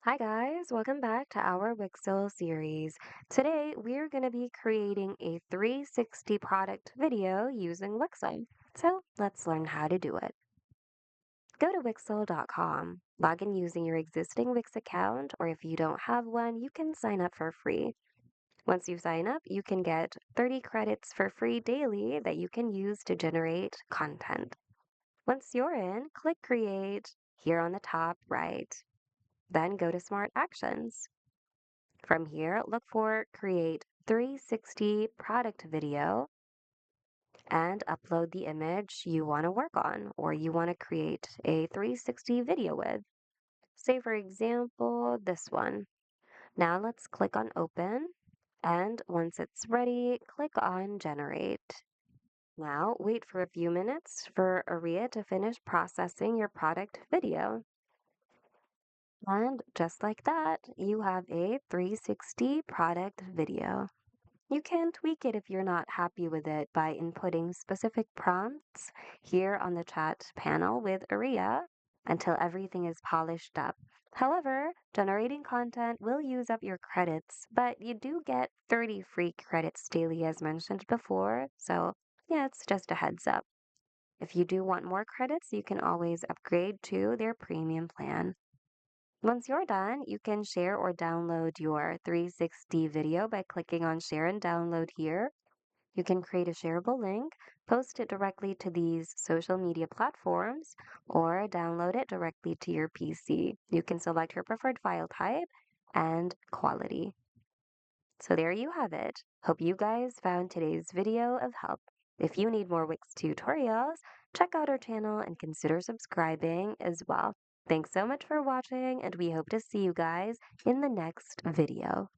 Hi guys, welcome back to our Wixel series. Today we're going to be creating a 360 product video using Wixel. So let's learn how to do it. Go to Wixel.com, log in using your existing Wix account, or if you don't have one, you can sign up for free. Once you sign up, you can get 30 credits for free daily that you can use to generate content. Once you're in, click Create here on the top right. Then go to Smart Actions. From here, look for Create 360 Product Video and upload the image you want to work on or you want to create a 360 video with. Say, for example, this one. Now let's click on Open, and once it's ready, click on Generate. Now wait for a few minutes for Aria to finish processing your product video. And just like that, you have a 360 product video. You can tweak it if you're not happy with it by inputting specific prompts here on the chat panel with Aria until everything is polished up. However, generating content will use up your credits, but you do get 30 free credits daily as mentioned before, so yeah, it's just a heads up. If you do want more credits, you can always upgrade to their premium plan. Once you're done, you can share or download your 360 video by clicking on Share and Download here. You can create a shareable link, post it directly to these social media platforms, or download it directly to your PC. You can select your preferred file type and quality. So there you have it. Hope you guys found today's video of help. If you need more Wix tutorials, check out our channel and consider subscribing as well. Thanks so much for watching, and we hope to see you guys in the next video.